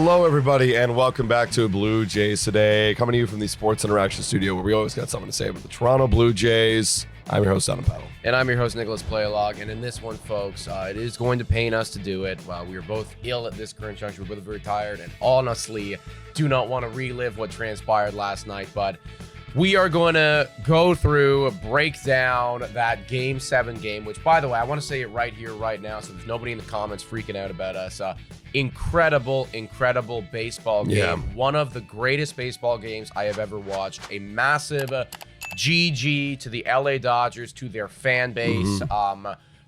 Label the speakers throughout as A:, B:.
A: Hello, everybody, and welcome back to Blue Jays Today, coming to you from the Sports Interaction Studio, where we always got something to say about the Toronto Blue Jays. I'm your host, Adam Paddle.
B: And I'm your host, Nicholas Playalog. And in this one, folks, it is going to pain us to do it. We are both ill at this current juncture. We're both very tired and honestly do not want to relive what transpired last night. But we are going to go through, break down that Game 7 game, which, by the way, I want to say it right here, right now, so there's nobody in the comments freaking out about us. Incredible baseball game.
A: Yeah.
B: One of the greatest baseball games I have ever watched. A massive GG to the LA Dodgers, to their fan base.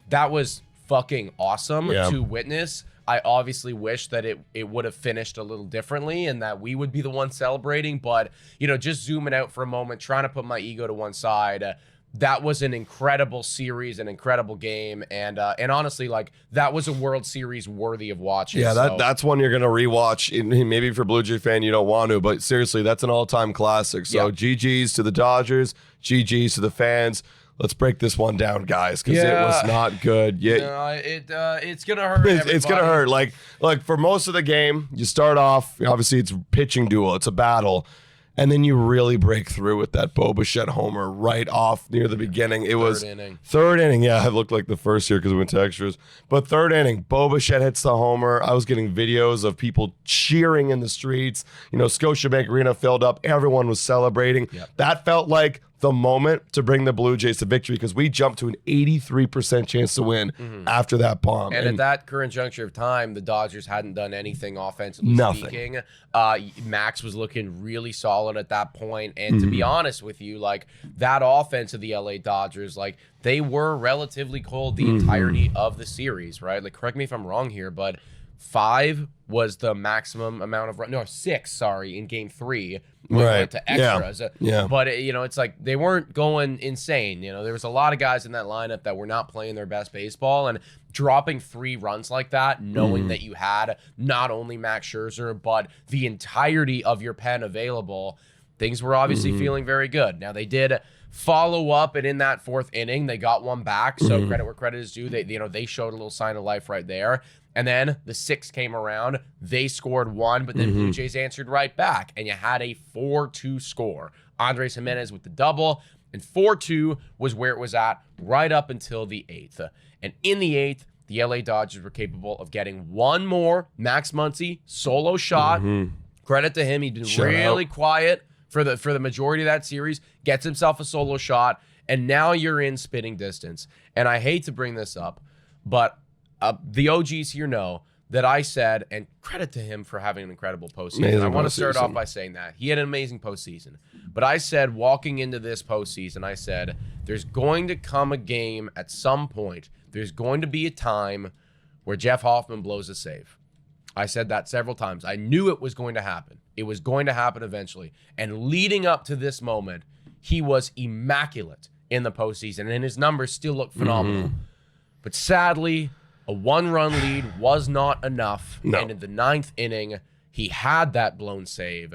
B: That was fucking awesome to witness. I obviously wish that it would have finished a little differently and that we would be the ones celebrating. But, you know, just zooming out for a moment, trying to put my ego to one side, that was an incredible series, an incredible game. And honestly, like, that was a World Series worthy of watching.
A: Yeah, that's one you're going to rewatch. Maybe if you're a Blue Jay fan, you don't want to, but seriously, that's an all-time classic. So GG's to the Dodgers, GG's to the fans. Let's break this one down, guys, because it was not good.
B: It's going to hurt.
A: It's going to hurt. Like for most of the game, you start off, obviously it's pitching duel. It's a battle. And then you really break through with that Bo Bichette homer right off near the beginning. It was third inning. Yeah, it looked like the first year because we went to extras. But third inning, Bo Bichette hits the homer. I was getting videos of people cheering in the streets. You know, Scotiabank Arena filled up. Everyone was celebrating. Yep. That felt like the moment to bring the Blue Jays to victory because we jumped to an 83% chance to win after that bomb.
B: And at that current juncture of time, the Dodgers hadn't done anything offensively speaking. Max was looking really solid at that point. And to be honest with you, like, that offense of the LA Dodgers, like, they were relatively cold the entirety of the series, right? Like, correct me if I'm wrong here, but 5 was the maximum amount of no 6, sorry, in Game 3. We went to extras. But you know, it's like they weren't going insane. You know, there was a lot of guys in that lineup that were not playing their best baseball, and dropping 3 runs like that, knowing that you had not only Max Scherzer but the entirety of your pen available, things were obviously feeling very good. Now they did follow up, and in that 4th inning, they got one back. So credit where credit is due. They showed a little sign of life right there. And then the 6th came around. They scored 1, but then Blue Jays answered right back, and you had a 4-2 score. Andres Jimenez with the double, and 4-2 was where it was at right up until the 8th. And in the 8th, the LA Dodgers were capable of getting one more Max Muncy solo shot. Credit to him. He'd been really quiet for the majority of that series, gets himself a solo shot, and now you're in spitting distance. And I hate to bring this up, but the OGs here know that I said, and credit to him for having an incredible postseason. I want to start off by saying that. He had an amazing postseason. But I said, walking into this postseason, I said, there's going to come a game at some point. There's going to be a time where Jeff Hoffman blows a save. I said that several times. I knew it was going to happen. It was going to happen eventually. And leading up to this moment, he was immaculate in the postseason, and his numbers still look phenomenal. But sadly, a 1-run lead was not enough. And in the 9th inning, he had that blown save.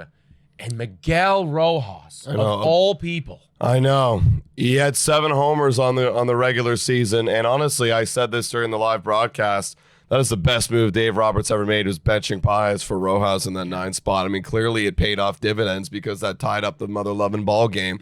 B: And Miguel Rojas, of all people.
A: I know. He had 7 homers on the regular season. And honestly, I said this during the live broadcast. That is the best move Dave Roberts ever made, was benching Páez for Rojas in that 9th spot. I mean, clearly it paid off dividends because that tied up the mother-loving ball game.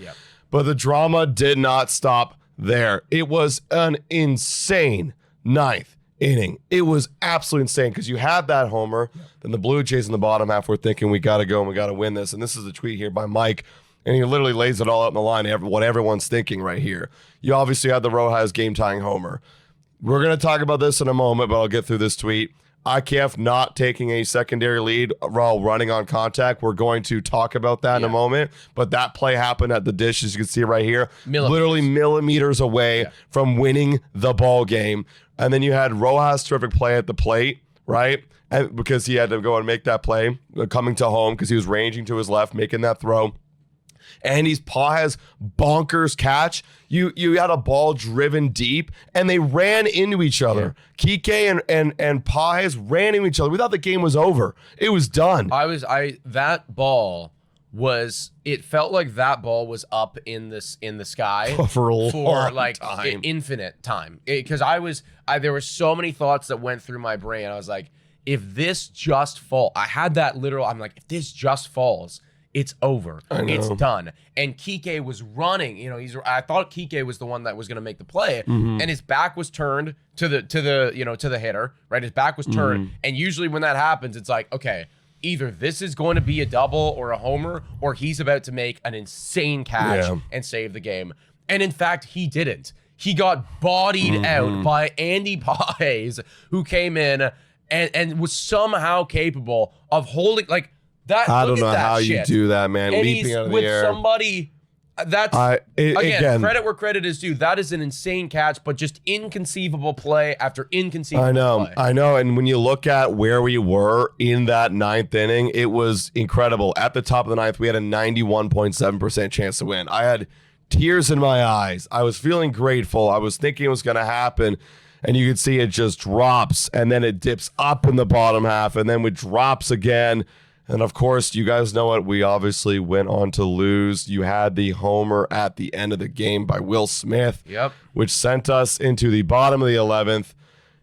A: But the drama did not stop there. It was an insane 9th inning. It was absolutely insane because you had that homer. Then the Blue Jays in the bottom half were thinking, we got to go and we got to win this. And this is a tweet here by Mike, and he literally lays it all out in the line, what everyone's thinking right here. You obviously had the Rojas game-tying homer. We're going to talk about this in a moment, but I'll get through this tweet. IKF not taking a secondary lead while running on contact. We're going to talk about that in a moment. But that play happened at the dish, as you can see right here. Literally millimeters away from winning the ball game. And then you had Rojas' terrific play at the plate, right? And because he had to go and make that play, coming to home because he was ranging to his left, making that throw. And he's Páez bonkers catch. You had a ball driven deep, and they ran into each other. Kike and Páez ran into each other. We thought the game was over. It was done.
B: That ball was, it felt like that ball was up in the sky
A: for like
B: infinite time. Because there were so many thoughts that went through my brain. I was like, if this just fall, I had that literal, I'm like, if this just falls, it's over. It's done. And Kike was running. You know, I thought Kike was the one that was going to make the play, and his back was turned to the hitter. Right, his back was turned, and usually when that happens, it's like, okay, either this is going to be a double or a homer, or he's about to make an insane catch and save the game. And in fact, he didn't. He got bodied out by Andy Paes, who came in and was somehow capable of holding like.
A: I don't know how you do that, man.
B: And
A: leaping out of the
B: with
A: air.
B: Somebody. That's again, credit where credit is due. That is an insane catch, but just inconceivable play after inconceivable play.
A: I know. And when you look at where we were in that 9th inning, it was incredible. At the top of the 9th, we had a 91.7% chance to win. I had tears in my eyes. I was feeling grateful. I was thinking it was going to happen. And you could see it just drops, and then it dips up in the bottom half, and then it drops again. And of course, you guys know it. We obviously went on to lose. You had the homer at the end of the game by Will Smith, which sent us into the bottom of the 11th.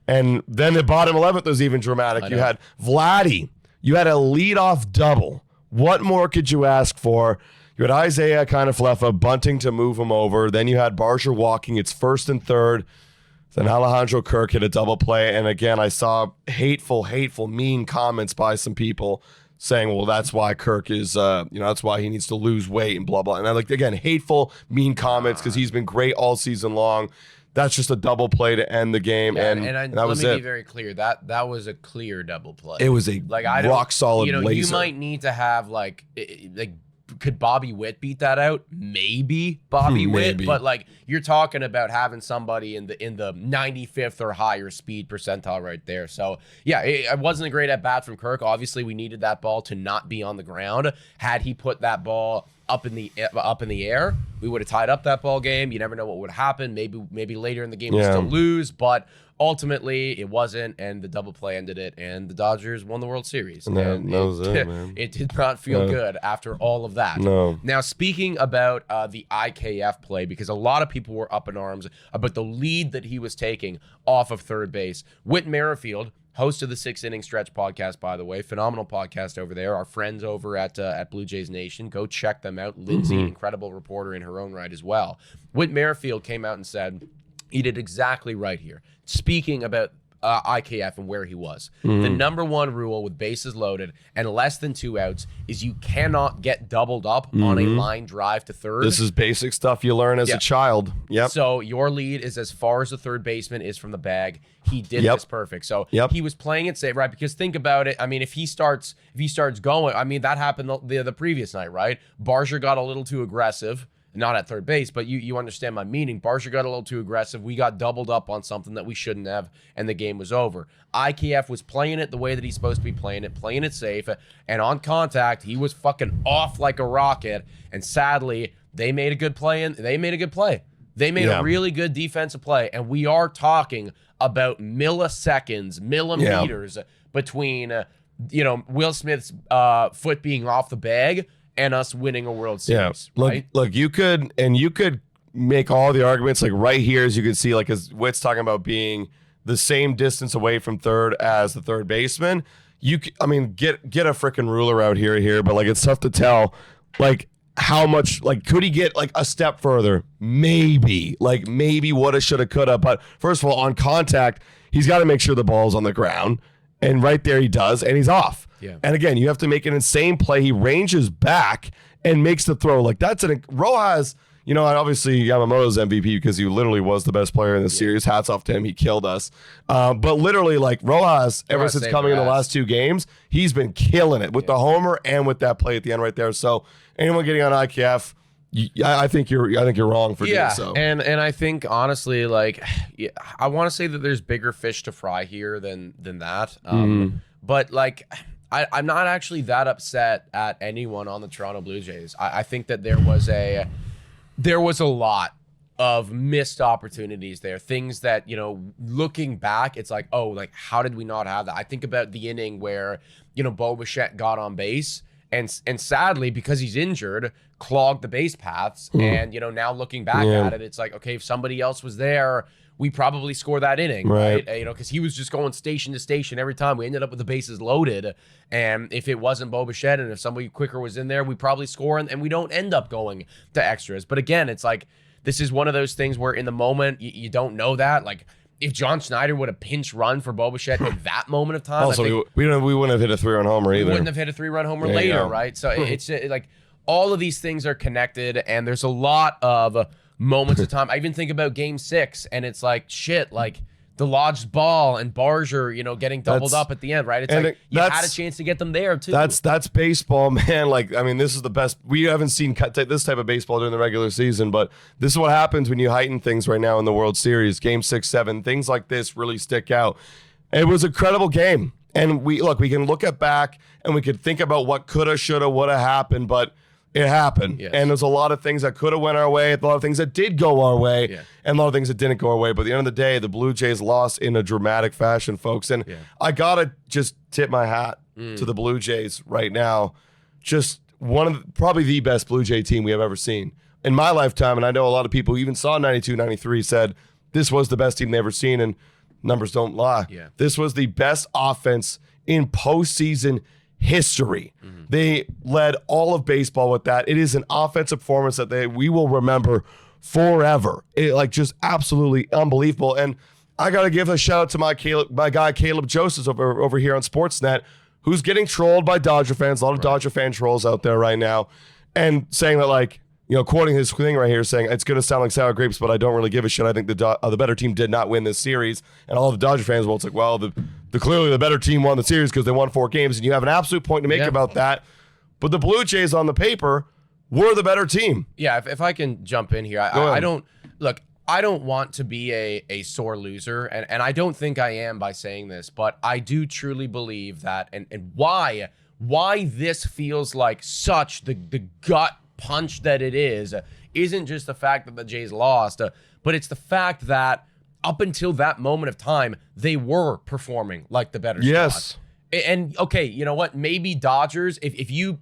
A: And then the bottom 11th was even dramatic. You had Vladdy. You had a leadoff double. What more could you ask for? You had Isaiah Kiner-Falefa bunting to move him over. Then you had Barsha walking. It's 1st and 3rd. Then Alejandro Kirk hit a double play. And again, I saw hateful, mean comments by some people saying, well, that's why Kirk is, that's why he needs to lose weight and blah, blah. And I like, again, hateful, mean comments because he's been great all season long. That's just a double play to end the game. And that was it.
B: Let me be very clear. That was a clear double play.
A: It was a rock solid laser.
B: You might need to have could Bobby Witt beat that out? Maybe Bobby Witt, but you're talking about having somebody in the 95th or higher speed percentile right there. So yeah, it wasn't a great at bat from Kirk. Obviously, we needed that ball to not be on the ground. Had he put that ball up in the air, we would have tied up that ball game. You never know what would happen. Maybe later in the game we still lose, but ultimately it wasn't, and the double play ended it, and the Dodgers won the World Series.
A: And that was it, man.
B: It did not feel good after all of that.
A: No.
B: Now, speaking about the IKF play, because a lot of people were up in arms about the lead that he was taking off of third base. Whit Merrifield, host of the 6 Inning Stretch podcast, by the way, phenomenal podcast over there. Our friends over at Blue Jays Nation, go check them out. Lindsay, incredible reporter in her own right as well. Whit Merrifield came out and said he did exactly right here. Speaking about IKF and where he was. The number one rule with bases loaded and less than 2 outs is you cannot get doubled up on a line drive to third.
A: This is basic stuff you learn as a child. Yep.
B: So your lead is as far as the third baseman is from the bag. He did this perfect. So he was playing it safe, right? Because think about it. I mean, if he starts going, I mean, that happened the previous night, right? Barsha got a little too aggressive. Not at third base, but you understand my meaning. Barsha got a little too aggressive. We got doubled up on something that we shouldn't have, and the game was over. IKF was playing it the way that he's supposed to be playing it safe, and on contact, he was fucking off like a rocket, and sadly, they made a good play, They made a really good defensive play, and we are talking about milliseconds, millimeters between, Will Smith's foot being off the bag and us winning a World Series. Right?
A: Look, you could make all the arguments right here, as you can see, as Witt's talking about being the same distance away from third as the third baseman. Get a freaking ruler out here, but it's tough to tell how much, could he get a step further? Maybe, woulda, shoulda, coulda. But first of all, on contact, he's got to make sure the ball's on the ground. And right there he does, and he's off.
B: Yeah.
A: And again, you have to make an insane play. He ranges back and makes the throw. That's Rojas, obviously Yamamoto's MVP because he literally was the best player in the series. Hats off to him. He killed us. But literally, Rojas, ever since coming in the last 2 games, he's been killing it with the homer and with that play at the end right there. So anyone getting on IKF, I think you're wrong for doing so.
B: And I think honestly, I want to say that there's bigger fish to fry here than that. But I'm not actually that upset at anyone on the Toronto Blue Jays. I think that there was a lot of missed opportunities there. Things that, looking back, it's how did we not have that? I think about the inning where, Bo Bichette got on base and sadly, because he's injured, clogged the base paths. And, now looking back at it, it's okay, if somebody else was there, we probably score that inning, right? You know, because he was just going station to station every time. We ended up with the bases loaded. And if it wasn't Bo Bichette and if somebody quicker was in there, we probably score and we don't end up going to extras. But again, it's like, this is one of those things where in the moment, you don't know that. Like, if John Schneider would have pinch run for Bo Bichette in that moment of time,
A: also, we wouldn't have hit a 3-run homer either.
B: We wouldn't have hit a 3-run homer later, right? So it's like all of these things are connected, and there's a lot of moments of time. I even think about Game 6, and it's like, shit, like the lodged ball and Barger, you know, getting doubled up at the end, right? It's like you had a chance to get them there too.
A: That's baseball, man. Like, I mean, this is the best. We haven't seen this type of baseball during the regular season, but this is what happens when you heighten things right now in the World Series. Game 6, 7, things like this really stick out. It was an incredible game. And we can look at back and we could think about what coulda, shoulda, woulda happened, but it happened. Yes. And there's a lot of things that could have went our way, a lot of things that did go our way, and a lot of things that didn't go our way. But at the end of the day, the Blue Jays lost in a dramatic fashion, folks. And I got to just tip my hat to the Blue Jays right now. Just probably the best Blue Jay team we have ever seen in my lifetime. And I know a lot of people who even saw 92, 93 said this was the best team they've ever seen. And numbers don't lie. Yeah. This was the best offense in postseason history. They led all of baseball with that. It is an offensive performance that we will remember forever. Just absolutely unbelievable. And I got to give a shout out to my guy Caleb Joseph over here on Sportsnet, who's getting trolled by Dodger fans. A lot of Dodger fan trolls out there right now, and saying that, like, you know, quoting his thing right here, saying it's going to sound like sour grapes, but I don't really give a shit. I think the better team did not win this series. And all the Dodger fans, well, it's like, well, clearly the better team won the series because they won 4 games, and you have an absolute point to make about that. But the Blue Jays on the paper were the better team.
B: Yeah, if I can jump in here, I don't want to be a sore loser, and I don't think I am by saying this, but I do truly believe that, and why this feels like such the gut punch that it isn't just the fact that the Jays lost, but it's the fact that up until that moment of time, they were performing like the better squad. And okay, you know what? Maybe Dodgers, if you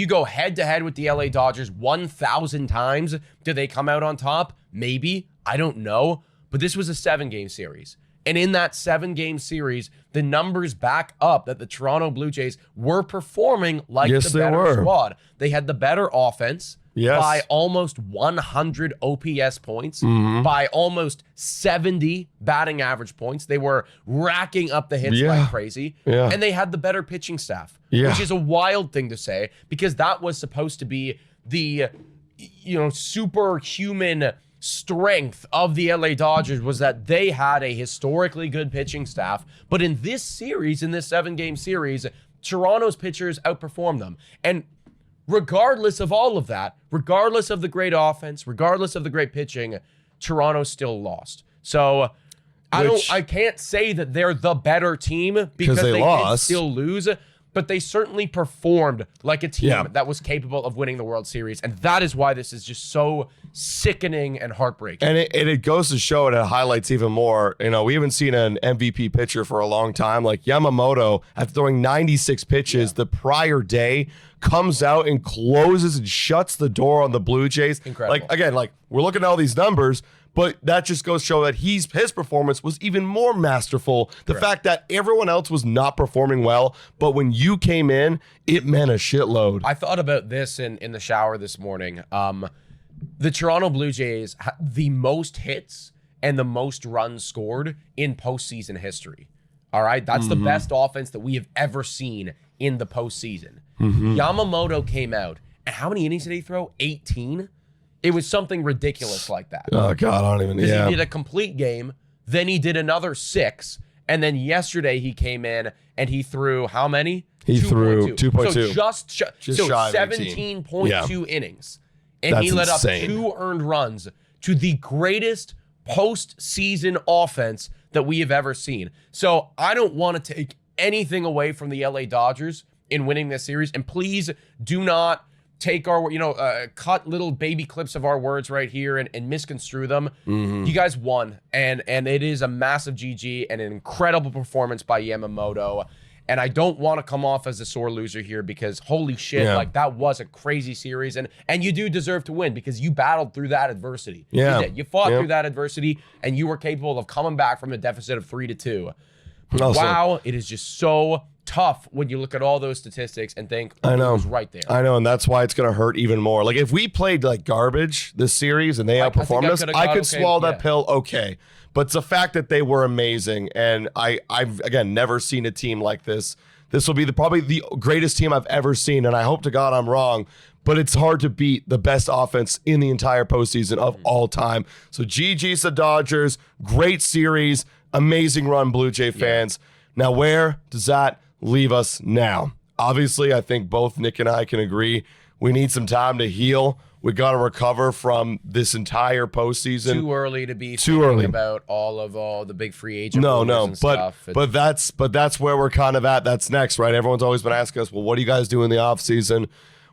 B: go head to head with the LA Dodgers 1,000 times, do they come out on top? Maybe. I don't know. But this was a 7-game series. And in that 7-game series, the numbers back up that the Toronto Blue Jays were performing like the better squad. They had the better offense by almost 100 OPS points, by almost 70 batting average points. They were racking up the hits like crazy. And they had the better pitching staff, which is a wild thing to say because that was supposed to be the, you know, superhuman strength of the LA Dodgers, was that they had a historically good pitching staff. But in this series, in this 7-game series, Toronto's pitchers outperformed them. And regardless of all of that, regardless of the great offense, regardless of the great pitching, Toronto still lost. So I can't say that they're the better team because they did still lose, but they certainly performed like a team that was capable of winning the World Series. And that is why this is just so sickening and heartbreaking.
A: And it goes to show, and it highlights even more, you know, we haven't seen an MVP pitcher for a long time. Like Yamamoto, after throwing 96 pitches the prior day, comes out and closes and shuts the door on the Blue Jays.
B: Incredible.
A: Like, again, like, we're looking at all these numbers, but that just goes to show that his performance was even more masterful. The fact that everyone else was not performing well, but when you came in, it meant a shitload.
B: I thought about this in the shower this morning. The Toronto Blue Jays had the most hits and the most runs scored in postseason history. All right? That's the best offense that we have ever seen in the postseason. Yamamoto came out, and how many innings did he throw? 18? It was something ridiculous like that.
A: Oh, God, I don't even...
B: Because he did a complete game, then he did another 6, and then yesterday he came in and he threw how many?
A: He threw 2.2.
B: So just shy of 17.2 innings. And he let up 2 earned runs to the greatest postseason offense that we have ever seen. So I don't want to take anything away from the LA Dodgers in winning this series. And please do not take our, cut little baby clips of our words right here and misconstrue them. You guys won. And it is a massive GG and an incredible performance by Yamamoto. And I don't want to come off as a sore loser here because holy shit, like that was a crazy series. And you do deserve to win because you battled through that adversity.
A: Yeah.
B: You did. You fought through that adversity and you were capable of coming back from a deficit of 3-2.
A: Also,
B: wow, it is just so tough when you look at all those statistics and think,
A: I know,
B: it was right there.
A: I know, and that's why it's going to hurt even more. Like if we played like garbage this series and they outperformed us, I could swallow that pill, okay. But it's the fact that they were amazing, and I've again never seen a team like this. This will be probably the greatest team I've ever seen, and I hope to God I'm wrong. But it's hard to beat the best offense in the entire postseason of all time. So GG's the Dodgers, great series, amazing run, Blue Jay fans. Now where does that leave us now? Obviously, I think both Nick and I can agree we need some time to heal. We got to recover from this entire postseason.
B: Too early to be thinking about all the big free agent and stuff.
A: But that's where we're kind of at. That's next, right? Everyone's always been asking us, well, what do you guys do in the offseason?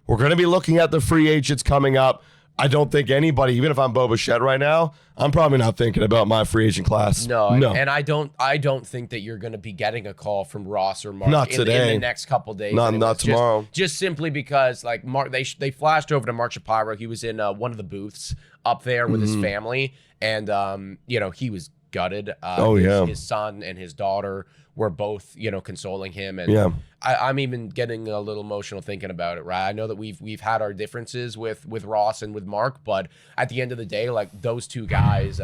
A: We're going to be looking at the free agents coming up. I don't think anybody, even if I'm Bo Bichette right now, I'm probably not thinking about my free agent class.
B: No. And I don't think that you're going to be getting a call from Ross or Mark in the next couple days.
A: Not tomorrow.
B: Just simply because like Mark, they flashed over to Mark Shapiro. He was in one of the booths up there with his family, and he was gutted. His son and his daughter were both, consoling him, and I'm even getting a little emotional thinking about it. Right, I know that we've had our differences with Ross and with Mark, but at the end of the day, like those two guys,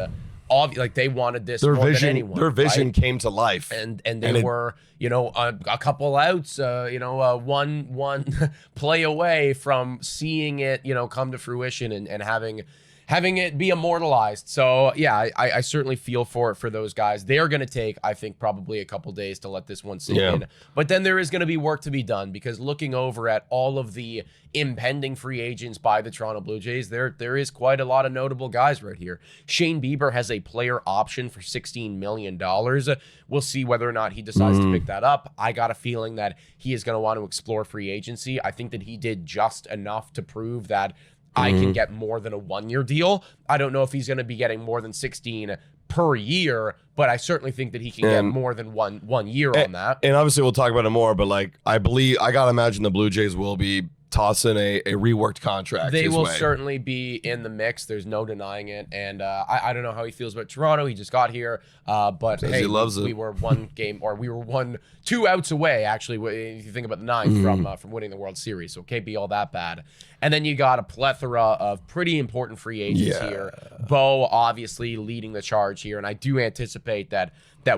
B: they wanted this more than anyone.
A: Their vision came to life,
B: and they were, a couple outs, one play away from seeing it, come to fruition and having it be immortalized. So yeah, I certainly feel for those guys. They're going to take, I think, probably a couple days to let this one sink in. But then there is going to be work to be done because looking over at all of the impending free agents by the Toronto Blue Jays, there is quite a lot of notable guys right here. Shane Bieber has a player option for $16 million. We'll see whether or not he decides to pick that up. I got a feeling that he is going to want to explore free agency. I think that he did just enough to prove that I can get more than a 1-year deal. I don't know if he's going to be getting more than 16 per year, but I certainly think that he can get more than one year on that.
A: And obviously we'll talk about it more, but like I got to imagine the Blue Jays will be tossing a reworked contract.
B: They will certainly be in the mix. There's no denying it. And I don't know how he feels about Toronto. He just got here. But hey,
A: he loves it.
B: We were we were 2 outs away, actually, if you think about the 9th from winning the World Series. So it can't be all that bad. And then you got a plethora of pretty important free agents here. Bo obviously leading the charge here. And I do anticipate that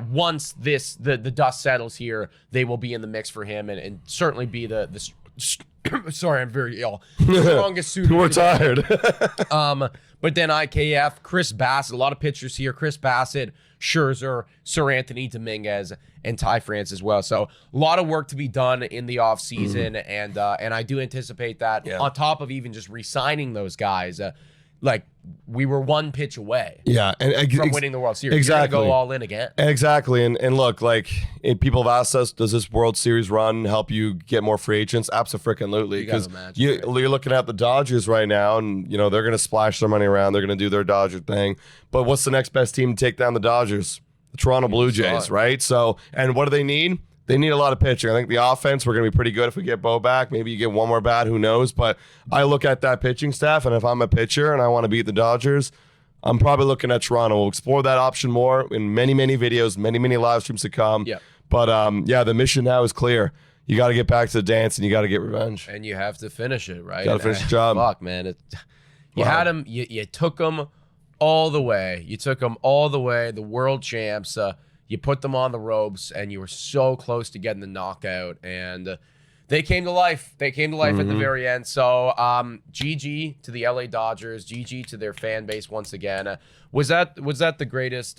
B: once the dust settles here, they will be in the mix for him and certainly be the sorry, I'm very ill. The strongest suit.
A: We're tired.
B: But then IKF, Chris Bassett, a lot of pitchers here. Chris Bassett, Scherzer, Sir Anthony Dominguez, and Ty France as well. So a lot of work to be done in the offseason, and I do anticipate that on top of even just re-signing those guys, like we were 1 pitch away from winning the World Series.
A: Exactly.
B: You're gonna go all in again.
A: Exactly. And look, like people have asked us, does this World Series run help you get more free agents? Absolutely. Because you're looking at the Dodgers right now, and they're going to splash their money around. They're going to do their Dodger thing. But what's the next best team to take down the Dodgers? The Toronto Blue Jays, right? So, and what do they need? They need a lot of pitching. I think the offense, we're going to be pretty good if we get Bo back. Maybe you get one more bat, who knows? But I look at that pitching staff, and if I'm a pitcher and I want to beat the Dodgers, I'm probably looking at Toronto. We'll explore that option more in many, many videos, many, many live streams to come.
B: Yeah.
A: But, the mission now is clear. You got to get back to the dance, and you got to get revenge.
B: And you have to finish it, right?
A: Got to finish the job.
B: Fuck, man. You had him. You took them all the way. You took them all the way. The world champs. You put them on the ropes, and you were so close to getting the knockout, and they came to life. They came to life at the very end. So, GG to the LA Dodgers. GG to their fan base once again. Was that the greatest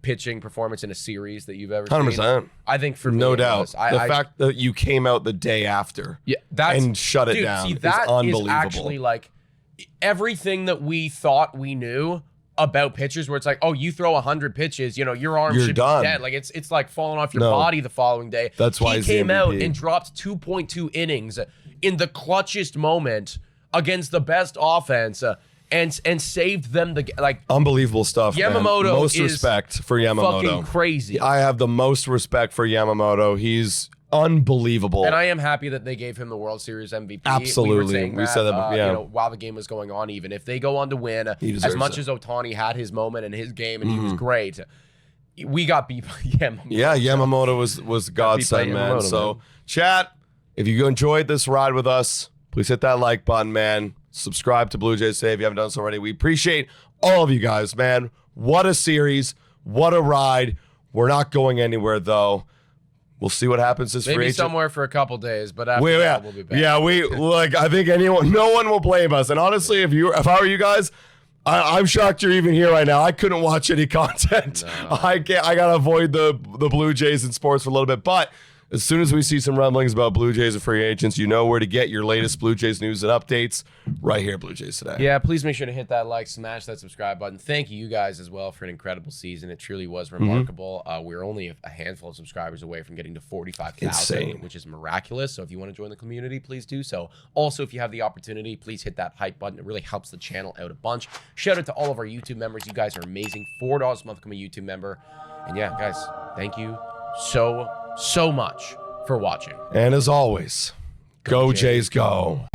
B: pitching performance in a series that you've ever
A: 100%.
B: seen? I think for me,
A: no doubt.
B: The
A: fact that you came out the day after, and shut it down, is unbelievable. Is actually
B: like everything that we thought we knew about pitchers, where it's like, oh, you throw 100 pitches, your arm should be dead. Like it's like falling off your body the following day.
A: That's why
B: he came out and dropped 2.2 innings in the clutchest moment against the best offense, and saved them
A: unbelievable stuff.
B: Yamamoto,
A: man. Most respect for Yamamoto.
B: Fucking crazy.
A: I have the most respect for Yamamoto. He's unbelievable.
B: And I am happy that they gave him the World Series MVP.
A: Absolutely.
B: We
A: said that,
B: you know, while the game was going on, even if they go on to win, as much as Ohtani had his moment in his game and he was great, we got beat by Yamamoto.
A: Yeah, Yamamoto was godsend, man. So, chat, if you enjoyed this ride with us, please hit that like button, man. Subscribe to Blue Jays Today if you haven't done so already. We appreciate all of you guys, man. What a series. What a ride. We're not going anywhere, though. We'll see what happens this free agent.
B: Maybe somewhere for a couple days, but after that, we'll be back.
A: Yeah, I think no one will blame us. And honestly, if I were you guys, I'm shocked you're even here right now. I couldn't watch any content. No. I gotta avoid the Blue Jays and sports for a little bit. But as soon as we see some rumblings about Blue Jays and free agents, you know where to get your latest Blue Jays news and updates right here, Blue Jays Today.
B: Yeah, please make sure to hit that like, smash that subscribe button. Thank you guys as well for an incredible season. It truly was remarkable. We're only a handful of subscribers away from getting to 45,000, which is miraculous. So if you want to join the community, please do so. Also, if you have the opportunity, please hit that hype button. It really helps the channel out a bunch. Shout out to all of our YouTube members. You guys are amazing. $4 a month become a YouTube member. And yeah, guys, thank you so much for watching.
A: And as always, go Jays, go.